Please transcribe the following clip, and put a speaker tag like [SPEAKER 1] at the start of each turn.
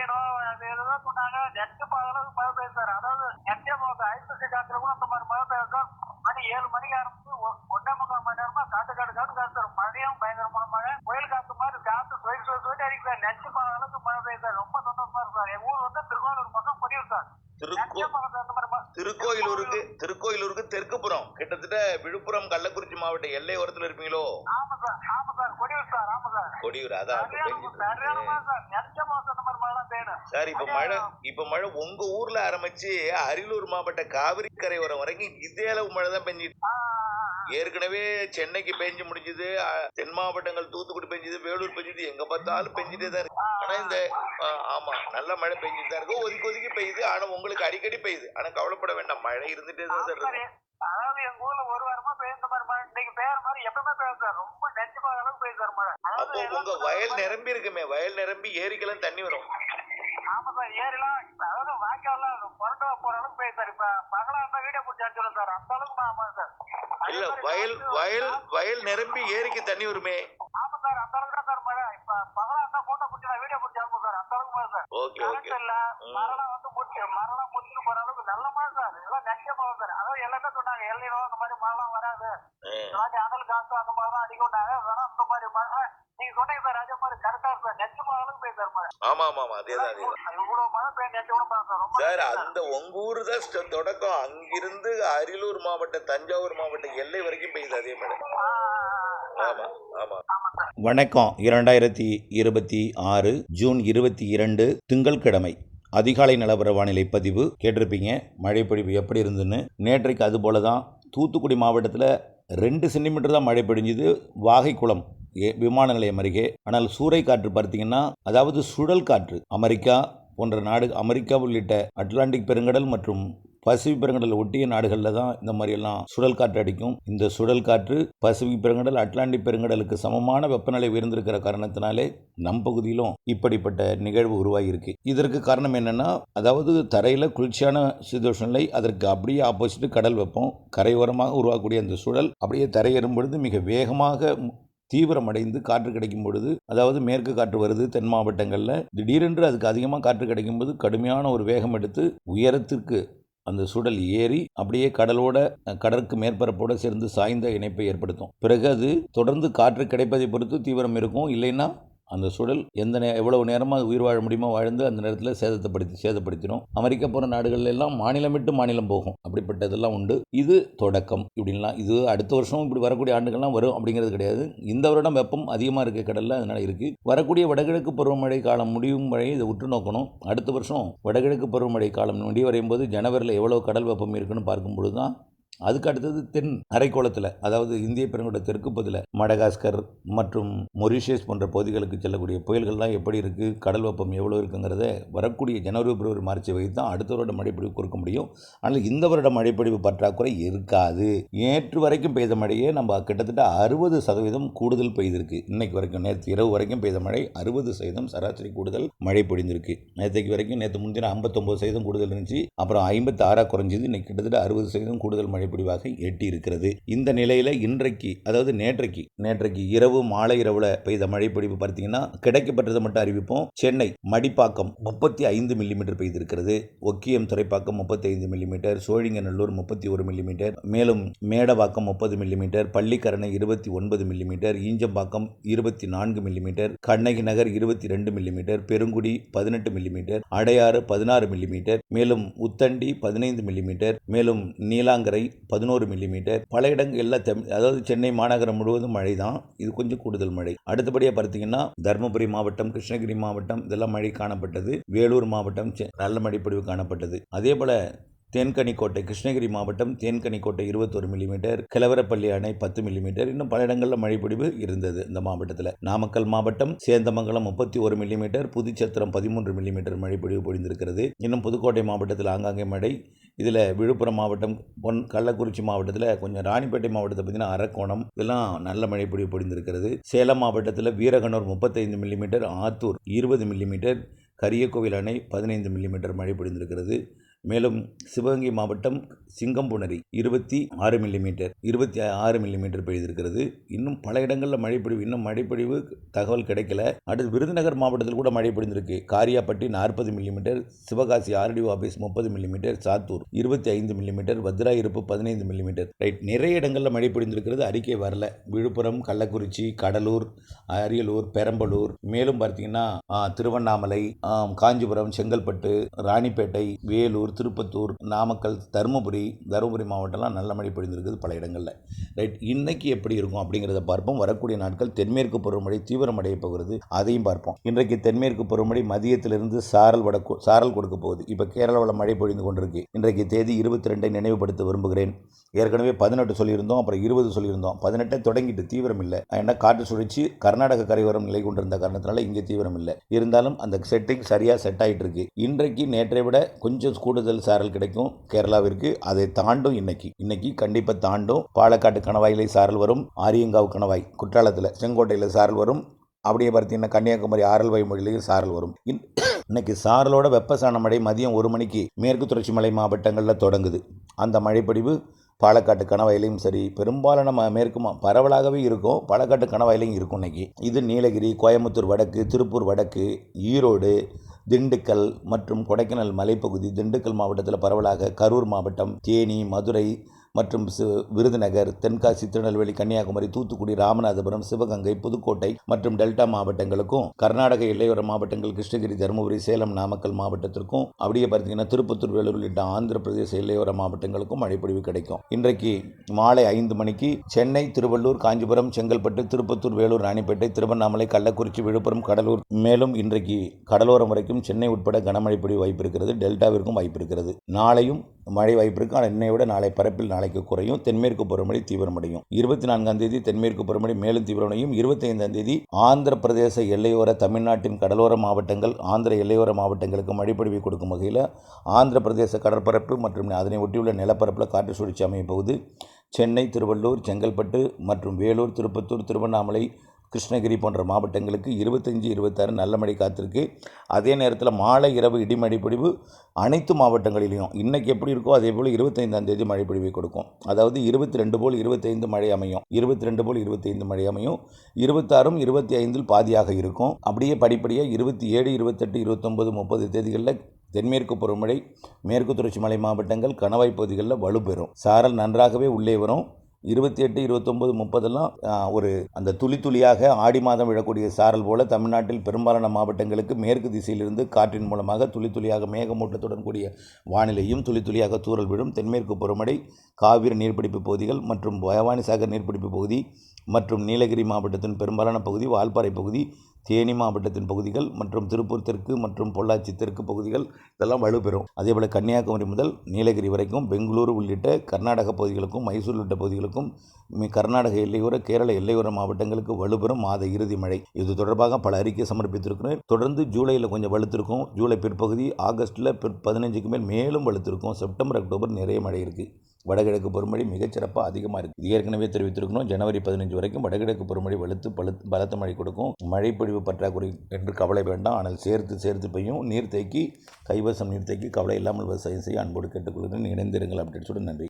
[SPEAKER 1] El Niño அது ஏதோ சொன்னாங்க. நெக்ஸ்ட் அளவுக்கு மழை பெய்யும் சார். அதாவது எம்ஜிஎம் ஐப்பசி காத்துல கூட அந்த மாதிரி மழை பெய்யும் சார். மணி 7 மணிக்கு ஆரம்பிச்சு 1.25 மணி நேரமா காத்து சார். மழையும் பயங்கரமான மழை, புயல் காத்து மாதிரி காத்து சொல்லிட்டு அடிக்கும் சார். நெக்ஸ்ட் அளவுக்கு மழை பெய்யும் சார். ரொம்ப சந்தோஷமா இருக்கு சார். எங்க ஊர் வந்து திருவாரூர் பக்கம் முடியும் சார்.
[SPEAKER 2] திருக்கோயிலூருக்கு தெற்கு புறம், கிட்டத்தட்ட விழுப்புரம் கள்ளக்குறிச்சி மாவட்ட எல்லை ஓரத்துல இருப்பீங்களோ?
[SPEAKER 1] ஆமா சார், ஆமா சார், கொடியூர் சார். ஆமா சார்,
[SPEAKER 2] கொடியூர். அதான் சார். இப்ப மழை உங்க ஊர்ல ஆரம்பிச்சு அரியலூர் மாவட்ட காவிரி கரையோரம் வரைக்கும் இதே அளவு மழை தான் பெஞ்சிட்டு. ஏற்கனவே சென்னைக்கு பெஞ்சு முடிஞ்சது, தென் மாவட்டங்கள் தூத்துக்குடி பெஞ்சது, வேலூர் பெஞ்சது, எங்க பார்த்தாலும் பெஞ்சிட்டே தான் இருக்கு. ஆனா இந்த ஆமா நல்ல மழை பெஞ்சிட்டு தான் இருக்கு. ஒதுக்கி பெய்யுது. ஆனா உங்களுக்கு அடிக்கடி பெய்யுது. ஆனா கவலைப்பட வேண்டாம், மழை இருந்துட்டே தான் இருக்கு.
[SPEAKER 1] அதாவது எங்க ஊர்ல ஒரு வாரமா பெய்யுற மாதிரி மழை இன்னைக்கு பெய்யற மாதிரி எப்பவுமே பெய்யும் சார். ரொம்ப நெஞ்சமா அளவுக்கு பெய்யுது சார் மழை.
[SPEAKER 2] அப்போ உங்க வயல் நிரம்பி இருக்குமே, வயல் நிரம்பி ஏரிக்கெல்லாம் தண்ணி வரும்.
[SPEAKER 1] ஆமா சார், ஏரிலாம் அதாவது வாய்க்கால்லாம் புரண்டா போற அளவுக்கு பெய்யும் சார். இப்ப பகலா இருந்தா வீடியோ பிடிச்சி அனுப்பிச்சிடும் சார். அந்த அளவுக்கு ஆமா சார்.
[SPEAKER 2] இல்ல வயல் நிரம்பி ஏரிக்கு தண்ணி வருமே.
[SPEAKER 1] ஆமா சார், அந்த அளவுக்கு தான் சார் மழை. இப்ப பகலா இருந்தா போட்டோ பிடிச்சி வீடியோ பிடிச்சி அனுப்பும் சார். அந்த அளவுக்கு மழை சார்.
[SPEAKER 2] ஓகே.
[SPEAKER 1] இல்ல மரலாம் வந்து முடிச்சுட்டு போற அளவுக்கு நல்ல மழை சார். இதெல்லாம் நெக்ஸ்ட் மழை சார். அதாவது எல்லாமே சொன்னாங்க எல்லினோ அந்த மாதிரி மழைலாம் வராது, அனல் காத்து அந்த மாதிரிலாம் அடிக்கொண்டாங்க. வேணா அந்த மாதிரி மழை நீங்க சொன்னீங்க சார். அதே மாதிரி கரெக்டா சார். நெக்ஸ்ட் மழை அளவுக்கு பெய்யும் சார் மழை.
[SPEAKER 2] ஆமா அதேதான்.
[SPEAKER 1] இவ்வளவு மழை பெய்யும் நெக்ஸ்ட் கூட சார்.
[SPEAKER 2] சார் அந்த உங்க ஊரு தான் தொடக்கம். அங்கிருந்து அரியலூர் மாவட்டம், தஞ்சாவூர் மாவட்டம் எல்லை வரைக்கும் பெய்யுது அதே மழை. ஆமா.
[SPEAKER 3] வணக்கம். 2026 ஜூன் 22 திங்கட்கிழமை அதிகாலை நிலவர வானிலை பதிவு கேட்டிருப்பீங்க. மழை பொழிவு எப்படி இருந்துன்னு. நேற்றைக்கு அது போல தான் தூத்துக்குடி மாவட்டத்தில் 2 சென்டிமீட்டர் தான் மழை பொழிஞ்சுது, வாகைக்குளம் விமான நிலையம் அருகே. ஆனால் சூறை காற்று பார்த்தீங்கன்னா, அதாவது சுழல் காற்று அமெரிக்கா போன்ற அமெரிக்கா உள்ளிட்ட அட்லாண்டிக் பெருங்கடல் மற்றும் பசிபிக் பெருங்கடல் ஒட்டிய நாடுகளில் தான் இந்த மாதிரியெல்லாம் சுழல் காற்று அடிக்கும். இந்த சுழல் காற்று பசிபிக் பெருங்கடல், அட்லாண்டிக் பெருங்கடலுக்கு சமமான வெப்பநிலை உயர்ந்திருக்கிற காரணத்தினாலே நம் பகுதியிலும் இப்படிப்பட்ட நிகழ்வு உருவாகியிருக்கு. இதற்கு காரணம் என்னன்னா, அதாவது தரையில் குளிர்ச்சியான சீதோஷ்ண நிலை, அதற்கு அப்படியே ஆப்போசிட் கடல் வெப்பம். கரையோரமாக உருவாக்கக்கூடிய அந்த சுழல் அப்படியே தரையேறும் பொழுது மிக வேகமாக தீவிரமடைந்து காற்று கிடைக்கும் பொழுது, அதாவது மேற்கு காற்று வருது தென் மாவட்டங்களில், திடீரென்று அதுக்கு அதிகமாக காற்று கிடைக்கும்போது கடுமையான ஒரு வேகம் எடுத்து உயரத்திற்கு அந்த சுழல் ஏறி அப்படியே கடற்கு மேற்பரப்போடு சேர்ந்து சாய்ந்த இணைப்பை ஏற்படுத்தும். பிறகு அது தொடர்ந்து காற்று கிடைப்பதை பொறுத்து தீவிரம் இருக்கும். இல்லைன்னா அந்த சுழல் எவ்வளவு நேரமாக உயிர் வாழ முடியுமோ வாழ்ந்து அந்த நேரத்தில் சேதப்படுத்திடும். அமெரிக்கா போகிற நாடுகள் எல்லாம் மாநிலம் விட்டு மாநிலம் போகும். அப்படிப்பட்டதெல்லாம் உண்டு. இது தொடக்கம். இப்படின்லாம் இது அடுத்த வருஷம் இப்படி வரக்கூடிய ஆண்டுகள்லாம் வரும் அப்படிங்கிறது கிடையாது. இந்த வருடம் வெப்பம் அதிகமாக இருக்க கடலில் அதனால் இருக்குது. வரக்கூடிய வடகிழக்கு பருவமழை காலம் முடியும் வரை இதை உற்று நோக்கணும். அடுத்த வருஷம் வடகிழக்கு பருவமழை காலம் முடிவடையும் போது ஜனவரியில் எவ்வளோ கடல் வெப்பம் இருக்குன்னு பார்க்கும்பொழுது தான் அதுக்கு அடுத்தது தென் அரைக்கோளத்தில், அதாவது இந்திய பெருங்கடல் தெற்கு பகுதியில் மடகாஸ்கர் மற்றும் மொரிஷியஸ் போன்ற பகுதிகளுக்கு செல்லக்கூடிய புயல்கள்லாம் எப்படி இருக்குது, கடல் வெப்பம் எவ்வளோ இருக்குங்கிறத வரக்கூடிய ஜனவரி, பிப்ரவரி, மார்ச்சை வைத்து தான் அடுத்த வருட மழைப்பொழிவு கொடுக்க முடியும். ஆனால் இந்த வருட மழைப்பொழிவு பற்றாக்குறை இருக்காது. நேற்று வரைக்கும் பெய்த மழையே நம்ம கிட்டத்தட்ட 60% கூடுதல் பெய்திருக்கு. இன்னைக்கு வரைக்கும், நேற்று இரவு வரைக்கும் பெய்த மழை 60% சராசரி கூடுதல் மழை பொழிந்திருக்கு. நேற்று முன்தினம் 59% கூடுதல் இருந்துச்சு. அப்புறம் 56 குறைஞ்சது. இன்னைக்கு கிட்டத்தட்ட 60% கூடுதல் மழை பொழிவாக எட்டி இருக்கிறது. இந்த நிலையில இன்றைக்கு, அதாவது நேற்றைக்கு இரவு மாலை இரவுல பெய்த மழை பொழிவு பார்த்தீங்கன்னா, கிடைக்கப்பட்டதை மட்டும் அறிவிப்போம். சென்னை மடிப்பாக்கம் 35 மில்லிமீட்டர் பெய்திருக்கிறது. ஒக்கியம் துறைப்பாக்கம் 35 மில்லிமீட்டர், சோழிங்கநல்லூர் 31 மில்லிமீட்டர், மேலும் Medavakkam 30 millimetre, Pallikaranai 29 millimetre, Injambakkam 24 millimetre, Kannagi Nagar 22 millimetre, Perungudi 18 millimetre, Adyar 16 millimetre, மேலும் உத்தண்டி 15 மில்லிமீட்டர், மேலும் நீலாங்கரை 11 மில்லிமீட்டர். பல இடங்கள் எல்லாம், அதாவது சென்னை மாநகரம் முழுவதும் மழை தான். இது கொஞ்சம் கூடுதல் மழை. அடுத்தபடியாக பார்த்தீங்கன்னா, தருமபுரி மாவட்டம், கிருஷ்ணகிரி மாவட்டம் இதெல்லாம் மழை காணப்பட்டது. வேலூர் மாவட்டம் நல்ல மழைப்பொழிவு காணப்பட்டது. அதே போல தேன்கனிக்கோட்டை, கிருஷ்ணகிரி மாவட்டம் தேன்கனிக்கோட்டை 21 மில்லிமீட்டர், கிழவரப்பள்ளி அணை 10 மில்லிமீட்டர், இன்னும் பல இடங்களில் மழைப்பொழிவு இருந்தது இந்த மாவட்டத்தில். நாமக்கல் மாவட்டம் சேந்தமங்கலம் 31 மில்லிமீட்டர், புதுச்சத்திரம் 13 மில்லிமீட்டர் மழைப்பொழிவு பொழிந்திருக்கிறது. இன்னும் புதுக்கோட்டை மாவட்டத்தில் ஆங்காங்கே மழை. இதில் விழுப்புரம் மாவட்டம், கள்ளக்குறிச்சி மாவட்டத்தில் கொஞ்சம், ராணிப்பேட்டை மாவட்டத்தை பார்த்தீங்கன்னா அரக்கோணம் இதெல்லாம் நல்ல மழைப்பொழிவு பொழிந்திருக்கிறது. சேலம் மாவட்டத்தில் வீரகனூர் 35 மில்லிமீட்டர், ஆத்தூர் 20 மில்லிமீட்டர், கரியக்கோவில் அணை 15 மில்லிமீட்டர் மழை பொழிந்திருக்கிறது. மேலும் சிவகங்கை மாவட்டம் சிங்கம்புணரி 26 மில்லிமீட்டர் பெய்திருக்கிறது. இன்னும் பல இடங்களில் மழைப்பொழிவு, இன்னும் மழைப்பொழிவு தகவல் கிடைக்கல. அடுத்து விருதுநகர் மாவட்டத்தில் கூட மழை பொழிந்திருக்கு. Kariyapatti 40 millimetre, Sivakasi RTO office 30 millimetre, Sattur 25 millimetre, Vathirayiruppu 15 millimetre. Right, நிறைய இடங்களில் மழை பொழிந்திருக்கிறது. அறிக்கை வரல. விழுப்புரம், கள்ளக்குறிச்சி, கடலூர், அரியலூர், பெரம்பலூர், மேலும் பார்த்தீங்கன்னா திருவண்ணாமலை, காஞ்சிபுரம், செங்கல்பட்டு, ராணிப்பேட்டை, வேலூர், திருப்பத்தூர், நாமக்கல், தருமபுரி மாவட்டம்லாம் நல்ல மழை பொழிந்திருக்குது பல இடங்களில். ரைட், இன்னைக்கு எப்படி இருக்கும் அப்படிங்கிறத பார்ப்போம். வரக்கூடிய நாட்கள் தென்மேற்கு பருவமழை தீவிரமடைய போகிறது, அதையும் பார்ப்போம். இன்றைக்கு தென்மேற்கு பருவமழை மதியத்திலிருந்து சாரல் கொடுக்க போகுது. இப்போ கேரளாவில் மழை பொழிந்து கொண்டிருக்கு. இன்றைக்கு தேதி 22 நினைவுபடுத்த விரும்புகிறேன். ஏற்கனவே 18 சொல்லியிருந்தோம், அப்புறம் 20 சொல்லியிருந்தோம். 18 தொடங்கிட்டு தீவிரம் இல்லை. ஏன்னா காற்று சுழற்சி கர்நாடக கரையோரம் நிலை கொண்டிருந்த காரணத்தினால இங்கே தீவிரம் இல்லை. இருந்தாலும் அந்த செட்டிங் சரியாக செட் ஆகிட்டு இருக்கு. இன்றைக்கு நேற்றை விட கொஞ்சம் கூடுதல் சாரல் கிடைக்கும் கேரளாவிற்கு. அதை தாண்டும். இன்னைக்கு கண்டிப்பாக தாண்டும். பாலக்காட்டு கணவாயிலே சாரல் வரும். ஆரியங்காவு கணவாய் குற்றாலத்தில், செங்கோட்டையில் சாரல் வரும். அப்படியே பார்த்தீங்கன்னா கன்னியாகுமரி ஆரல்வாய் மொழியிலேயும் சாரல் வரும். இன்னைக்கு சாரலோட வெப்பசலன மழை மதியம் 1 மணிக்கு மேற்கு தொடர்ச்சி மலை மாவட்டங்களில் தொடங்குது. அந்த மழைப்பொழிவு பாலக்காட்டு கணவாயிலையும் சரி, பெரும்பாலான மேற்கு பரவலாகவே இருக்கும். பாலக்காட்டு கணவாயிலையும் இருக்கும் இன்னைக்கு. இது நீலகிரி, கோயம்புத்தூர் வடக்கு, திருப்பூர் வடக்கு, ஈரோடு, திண்டுக்கல் மற்றும் கொடைக்கானல் மலைப்பகுதி, திண்டுக்கல் மாவட்டத்தில் பரவலாக, கரூர் மாவட்டம், தேனி, மதுரை மற்றும் விருதுநகர், தென்காசி, திருநெல்வேலி, கன்னியாகுமரி, தூத்துக்குடி, ராமநாதபுரம், சிவகங்கை, புதுக்கோட்டை மற்றும் டெல்டா மாவட்டங்களுக்கும், கர்நாடக எல்லையோர மாவட்டங்கள் கிருஷ்ணகிரி, தருமபுரி, சேலம், நாமக்கல் மாவட்டத்திற்கும், அப்படியே பார்த்தீங்கன்னா திருப்பத்தூர், வேலூர் உள்ளிட்ட ஆந்திர பிரதேச எல்லையோர மாவட்டங்களுக்கும் மழைப்பொழிவு கிடைக்கும். இன்றைக்கு மாலை 5 மணிக்கு சென்னை, திருவள்ளூர், காஞ்சிபுரம், செங்கல்பட்டு, திருப்பத்தூர், வேலூர், ராணிப்பேட்டை, திருவண்ணாமலை, கள்ளக்குறிச்சி, விழுப்புரம், கடலூர், மேலும் இன்றைக்கு கடலோரம் வரைக்கும் சென்னை உட்பட கனமழை பொழிவு வாய்ப்பு இருக்கிறது. டெல்டாவிற்கும் வாய்ப்பு இருக்கிறது. நாளையும் மழை வாய்ப்பு இருக்கு. ஆனால் இன்னை விட நாளை பரப்பில் நாளைக்கு குறையும். தென்மேற்கு பருவமழை தீவிரமடையும். 24ஆம் தேதி தென்மேற்கு பருவமழை மேலும் தீவிரமடையும். 25ஆம் தேதி ஆந்திர பிரதேச எல்லையோர தமிழ்நாட்டின் கடலோர மாவட்டங்கள், ஆந்திர எல்லையோர மாவட்டங்களுக்கு மழைப்பொழிவை கொடுக்கும் வகையில் ஆந்திர பிரதேச கடற்பரப்பு மற்றும் அதனை ஒட்டியுள்ள நிலப்பரப்பில் காற்று சுழற்சி அமைய போகுது. சென்னை, திருவள்ளூர், செங்கல்பட்டு மற்றும் வேலூர், திருப்பத்தூர், திருவண்ணாமலை, கிருஷ்ணகிரி போன்ற மாவட்டங்களுக்கு 25, 26 நல்ல மழை காத்திருக்கு. அதே நேரத்தில் மாலை இரவு இடிமழை பொழிவு அனைத்து மாவட்டங்களிலையும் இன்னைக்கு எப்படி இருக்கோ அதே போல் 25ஆம் தேதி மழை பொழிவை கொடுக்கும். அதாவது 22 போல் 25 மழை அமையும். 22 போல் 25 மழை அமையும். 26, 25 பாதியாக இருக்கும். அப்படியே படிப்படியாக 27, 28, 29, 30 தேதிகளில் தென்மேற்கு பருவமழை மேற்கு தொடர்ச்சி மலை மாவட்டங்கள் கணவாய் பகுதிகளில் வலுப்பெறும். சாரல் நன்றாகவே உள்ளே வரும். 28, 29, 30 ஒரு அந்த துளியாக ஆடி மாதம் விழக்கூடிய சாரல் போல தமிழ்நாட்டில் பெரும்பாலான மாவட்டங்களுக்கு மேற்கு திசையிலிருந்து காற்றின் மூலமாக துளியாக மேகமூட்டத்துடன் கூடிய வானிலையும் துளியாக தூறல் விழும். தென்மேற்கு பருவமழை காவிரி நீர்பிடிப்பு பகுதிகள் மற்றும் பவானிசாகர் நீர்பிடிப்பு பகுதி மற்றும் நீலகிரி மாவட்டத்தின் பெரும்பாலான பகுதி, வால்பாறை பகுதி, தேனி மாவட்டத்தின் பகுதிகள் மற்றும் திருப்பூர் தெற்கு மற்றும் பொள்ளாச்சி தெற்கு பகுதிகள் இதெல்லாம் வலுப்பெறும். அதேபோல் கன்னியாகுமரி முதல் நீலகிரி வரைக்கும், பெங்களூரு உள்ளிட்ட கர்நாடக பகுதிகளுக்கும், மைசூர் உள்ளிட்ட பகுதிகளுக்கும், கர்நாடக எல்லையோர, கேரள எல்லையோர மாவட்டங்களுக்கு வலுப்பெறும் மாத இறுதி மழை. இது தொடர்பாக பல அறிக்கை சமர்ப்பித்திருக்கிறேன். தொடர்ந்து ஜூலையில் கொஞ்சம் வலுத்திருக்கும். ஜூலை பிற்பகுதி, ஆகஸ்ட்டில் 15க்கு மேல் மேலும் வலுத்திருக்கும். செப்டம்பர், அக்டோபர் நிறைய மழை இருக்குது. வடகிழக்கு பருவமழை மிகச்சிறப்பாக அதிகமாக இருக்குது. ஏற்கனவே தெரிவித்திருக்கணும். ஜனவரி 15 வரைக்கும் வடகிழக்கு பருவமழை பலத்த மழை கொடுக்கும். மழைப்பொழிவு பற்றாக்குறை என்று கவலை வேண்டாம். ஆனால் சேர்த்து பெய்யும். நீர்த்தேக்கி கைவசம் நீர்த்தேக்கி கவலை இல்லாமல் விவசாயம் செய்ய அன்போடு கேட்டுக்கொள்கிறேன். இணைந்திருங்கள் அப்படின்னு சொல்லி நன்றி.